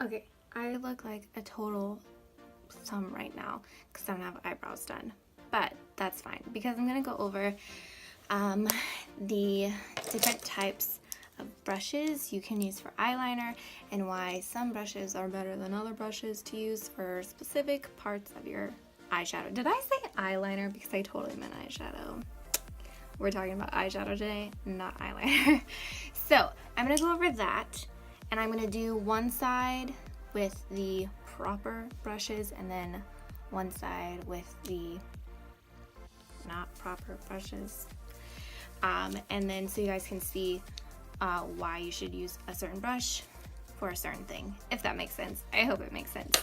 Okay, I look like a total thumb right now because I don't have eyebrows done, but that's fine because I'm gonna go over the different types of brushes you can use for eyeliner and why some brushes are better than other brushes to use for specific parts of your eyeshadow. Did I say eyeliner? Because I totally meant eyeshadow. We're talking about eyeshadow today, not eyeliner. So I'm gonna go over that, and I'm gonna do one side with the proper brushes and then one side with the not proper brushes. And then so you guys can see why you should use a certain brush for a certain thing, if that makes sense. I hope it makes sense.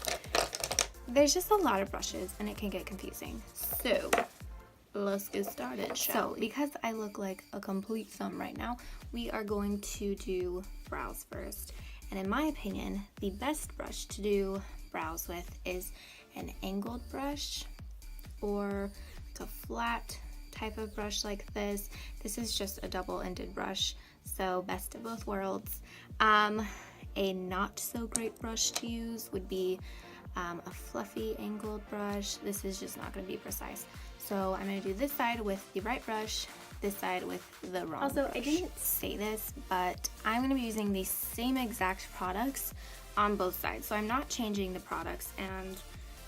There's just a lot of brushes and it can get confusing. So let's get started, shall we? Because I look like a complete thumb right now, we are going to do brows first. And in my opinion, the best brush to do brows with is an angled brush or like a flat type of brush like this. This is just a double-ended brush, so best of both worlds. A not so great brush to use would be a fluffy angled brush. This is just not going to be precise. So I'm going to do this side with the right brush, this side with the wrong brush. I didn't say this, but I'm going to be using the same exact products on both sides. So I'm not changing the products, and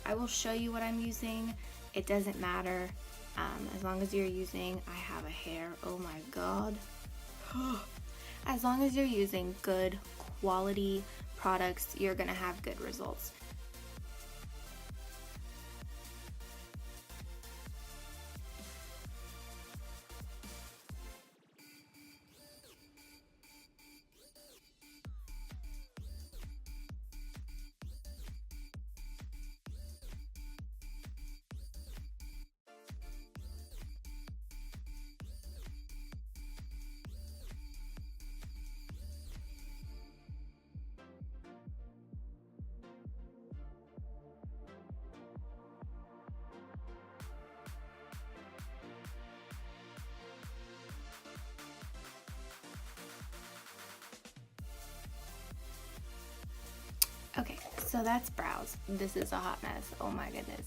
I will show you what I'm using. It doesn't matter as long as you're using, I have a hair, oh my god. As long as you're using good quality products, you're going to have good results. Okay, so that's brows. This is a hot mess. Oh my goodness.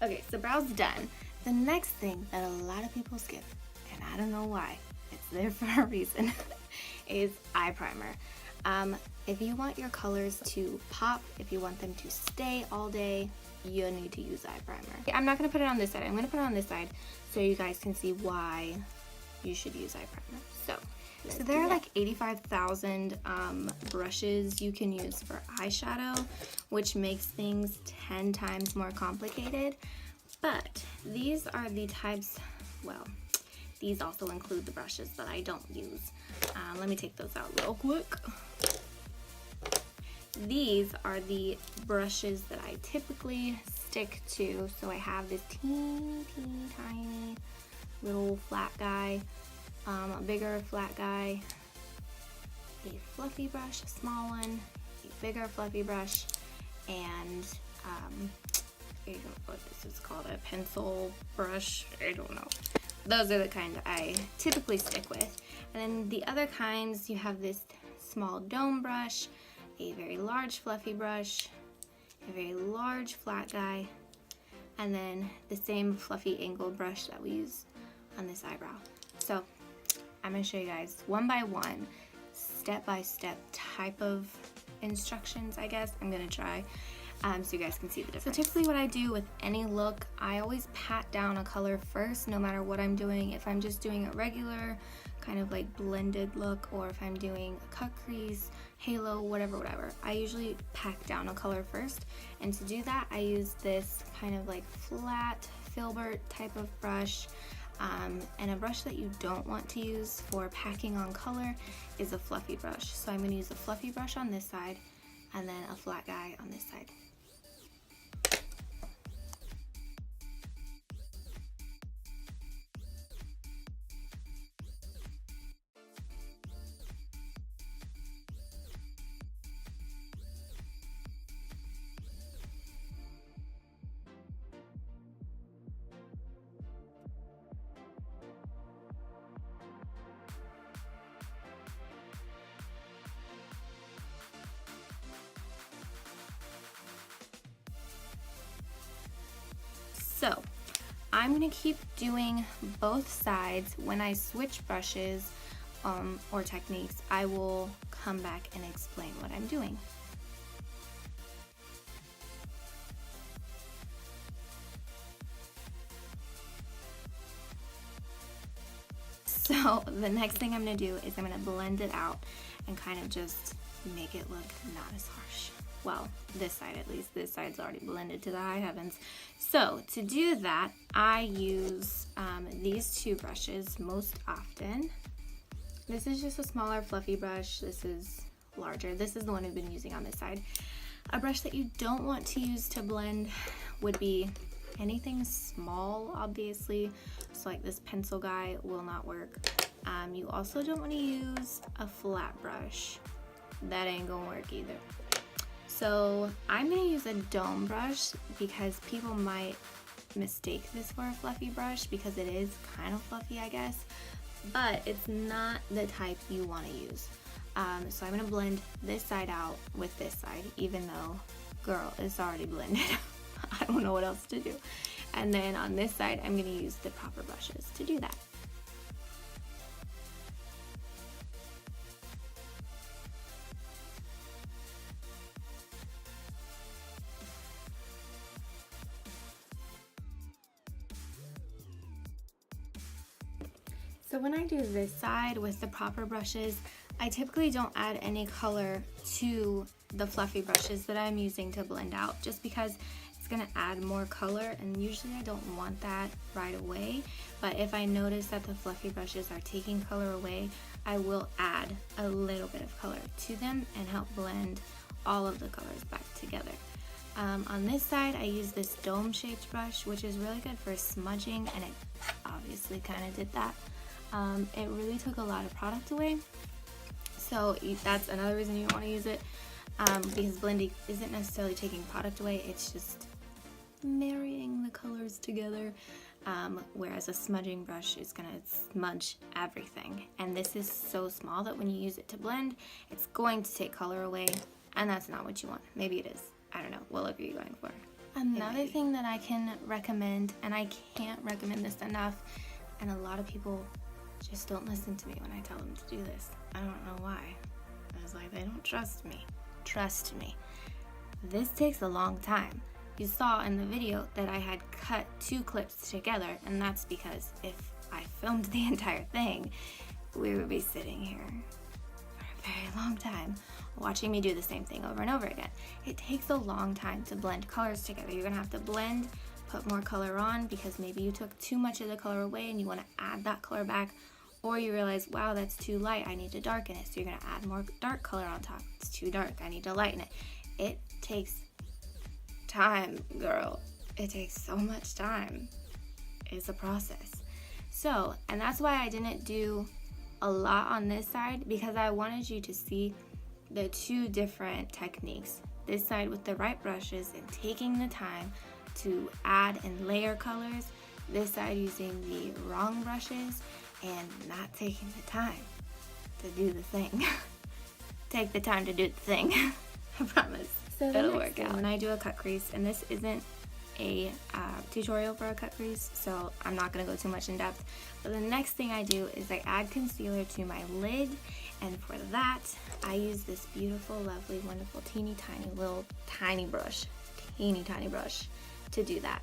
Okay, so brows done. The next thing that a lot of people skip, and I don't know why, it's there for a reason, is eye primer. If you want your colors to pop, if you want them to stay all day, you need to use eye primer. I'm not going to put it on this side. I'm going to put it on this side so you guys can see why you should use eye primer. So there are like 85,000 brushes you can use for eyeshadow, which makes things 10 times more complicated. But these are the types, well, these also include the brushes that I don't use. Let me take those out real quick. These are the brushes that I typically stick to. So I have this teeny tiny little flat guy, a bigger flat guy, a fluffy brush, a small one, a bigger fluffy brush, and I don't know what this is called, a pencil brush, I don't know. Those are the kind I typically stick with. And then the other kinds, you have this small dome brush, a very large fluffy brush, a very large flat guy, and then the same fluffy angled brush that we use on this eyebrow. So I'm going to show you guys one by one, step-by-step type of instructions, I guess. I'm going to try so you guys can see the difference. So typically what I do with any look, I always pat down a color first, no matter what I'm doing. If I'm just doing a regular kind of like blended look, or if I'm doing a cut crease, halo, whatever, I usually pack down a color first. And to do that, I use this kind of like flat filbert type of brush. And a brush that you don't want to use for packing on color is a fluffy brush. So I'm going to use a fluffy brush on this side and then a flat guy on this side. So I'm gonna keep doing both sides. When I switch brushes or techniques, I will come back and explain what I'm doing. So the next thing I'm gonna do is I'm gonna blend it out and kind of just make it look not as harsh. Well, this side at least. This side's already blended to the high heavens. So to do that, I use these two brushes most often. This is just a smaller fluffy brush. This is larger. This is the one I've been using on this side. A brush that you don't want to use to blend would be anything small, obviously. So like this pencil guy will not work. You also don't want to use a flat brush. That ain't gonna work either. So I'm gonna use a dome brush because people might mistake this for a fluffy brush because it is kind of fluffy, I guess, but it's not the type you want to use. So I'm gonna blend this side out with this side, even though, girl, it's already blended. I don't know what else to do. And then on this side, I'm gonna use the proper brushes to do that. So when I do this side with the proper brushes, I typically don't add any color to the fluffy brushes that I'm using to blend out, just because it's gonna add more color, and usually I don't want that right away. But if I notice that the fluffy brushes are taking color away, I will add a little bit of color to them and help blend all of the colors back together. On this side, I use this dome-shaped brush, which is really good for smudging, and it obviously kind of did that. It really took a lot of product away, so that's another reason you want to use it, because blending isn't necessarily taking product away, it's just marrying the colors together, whereas a smudging brush is going to smudge everything, and this is so small that when you use it to blend, it's going to take color away, and that's not what you want. Maybe it is. I don't know. What look are you going for? Another thing that I can recommend, and I can't recommend this enough, and a lot of people just don't listen to me when I tell them to do this. I don't know why. I was like, they don't trust me. Trust me. This takes a long time. You saw in the video that I had cut 2 clips together, and that's because if I filmed the entire thing, we would be sitting here for a very long time watching me do the same thing over and over again. It takes a long time to blend colors together. You're gonna have to blend, put more color on because maybe you took too much of the color away and you want to add that color back, or you realize, wow, that's too light, I need to darken it, so you're going to add more dark color on top. It's too dark, I need to lighten it. It takes time, girl. It takes so much time. It's a process. So, and that's why I didn't do a lot on this side, because I wanted you to see the 2 different techniques. This side with the right brushes and taking the time to add and layer colors. This side using the wrong brushes and not taking the time to do the thing. Take the time to do the thing. I promise. So it'll work out. When I do a cut crease, and this isn't a tutorial for a cut crease, so I'm not going to go too much in depth, but the next thing I do is I add concealer to my lid, and for that I use this beautiful, lovely, wonderful, teeny tiny brush to do that.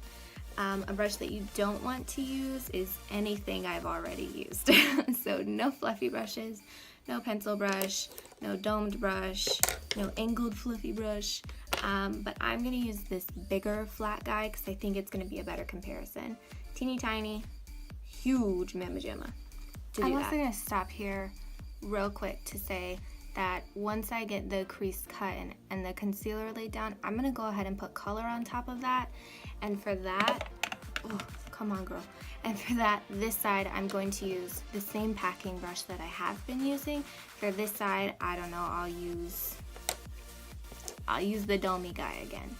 A brush that you don't want to use is anything I've already used. So no fluffy brushes, no pencil brush, no domed brush, no angled fluffy brush, but I'm going to use this bigger flat guy because I think it's going to be a better comparison. Teeny tiny, huge Mama Jamma to do that. I'm also going to stop here real quick to say that once I get the crease cut and the concealer laid down, I'm going to go ahead and put color on top of that. And for that, oh, come on girl. And for that, this side, I'm going to use the same packing brush that I have been using. For this side, I don't know, I'll use the domey guy again.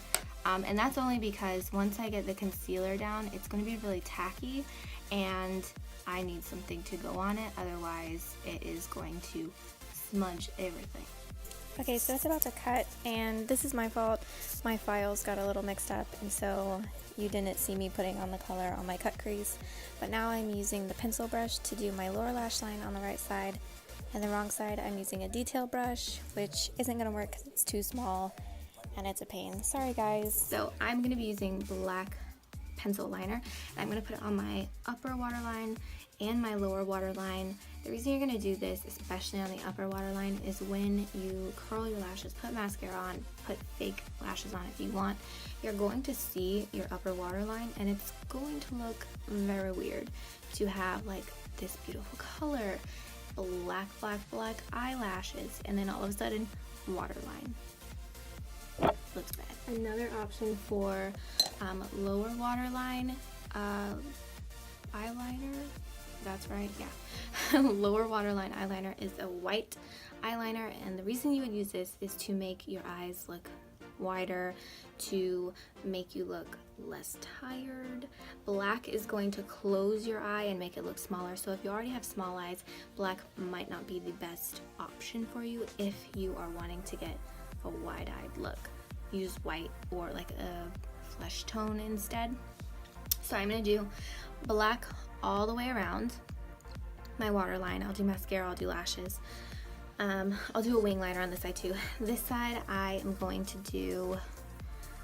And that's only because once I get the concealer down, it's going to be really tacky and I need something to go on it. Otherwise, it is going to smudge everything. Okay, so it's about to cut, and this is my fault. My files got a little mixed up, and so you didn't see me putting on the color on my cut crease. But now I'm using the pencil brush to do my lower lash line on the right side, and the wrong side I'm using a detail brush, which isn't going to work because it's too small, and it's a pain. Sorry guys. So I'm going to be using black pencil liner, and I'm going to put it on my upper waterline and my lower waterline. The reason you're going to do this, especially on the upper waterline, is when you curl your lashes, put mascara on, put fake lashes on if you want, you're going to see your upper waterline, and it's going to look very weird to have like this beautiful color, black eyelashes, and then all of a sudden waterline. Looks bad. Another option for lower waterline eyeliner, that's right, yeah. Lower waterline eyeliner is a white eyeliner, and the reason you would use this is to make your eyes look wider, to make you look less tired. Black is going to close your eye and make it look smaller, so if you already have small eyes, black might not be the best option for you if you are wanting to get a wide-eyed look. Use white or like a flesh tone instead. So I'm gonna do black all the way around my waterline. I'll do mascara, I'll do lashes. I'll do a wing liner on this side too. This side I am going to do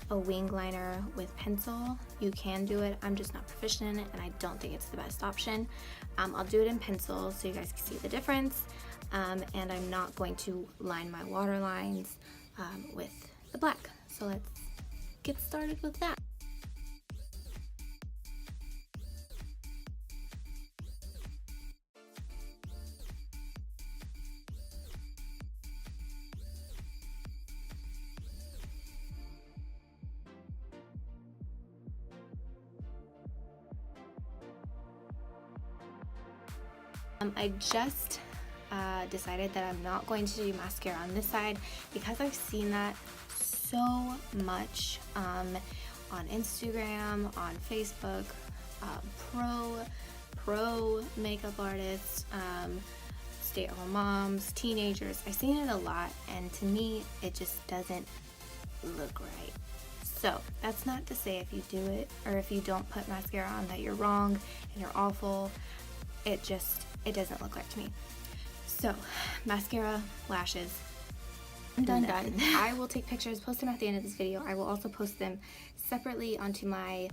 a wing liner with pencil. You can do it, I'm just not proficient in it, and I don't think it's the best option. I'll do it in pencil so you guys can see the difference, and I'm not going to line my water lines with the black. So let's get started with that. I just decided that I'm not going to do mascara on this side because I've seen that so much on Instagram, on Facebook, pro makeup artists, stay-at-home moms, teenagers. I've seen it a lot, and to me it just doesn't look right. So that's not to say if you do it or if you don't put mascara on that you're wrong and you're awful. It doesn't look right to me. So mascara, lashes, done. I will take pictures, post them at the end of this video. I will also post them separately onto my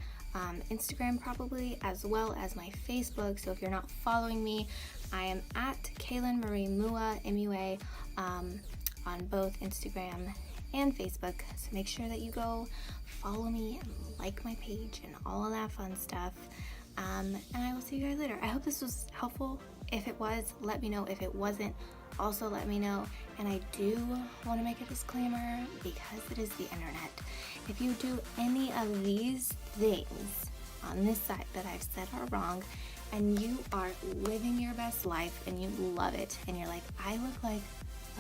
Instagram probably, as well as my Facebook. So if you're not following me, I am at KaylanMarieMUA, MUA, on both Instagram and Facebook. So make sure that you go follow me and like my page and all of that fun stuff. And I will see you guys later. I hope this was helpful. If it was, let me know. If it wasn't, also let me know. And I do want to make a disclaimer because it is the internet. If you do any of these things on this side that I've said are wrong, and you are living your best life and you love it, and you're like, I look like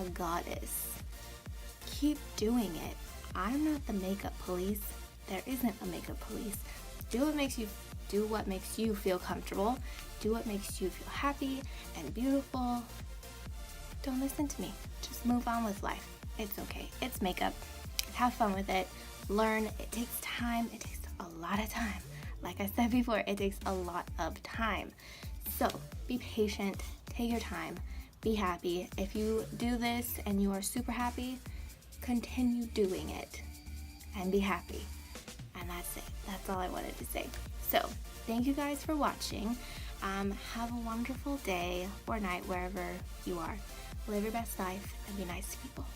a goddess, keep doing it. I'm not the makeup police. There isn't a makeup police. Do what makes you feel comfortable. Do what makes you feel happy and beautiful. Don't listen to me. Just move on with life. It's okay. It's makeup. Have fun with it. Learn. It takes time. It takes a lot of time. Like I said before, it takes a lot of time. So be patient. Take your time. Be happy. If you do this and you are super happy, continue doing it and be happy. And that's it. That's all I wanted to say. So thank you guys for watching. Have a wonderful day or night wherever you are. Live your best life and be nice to people.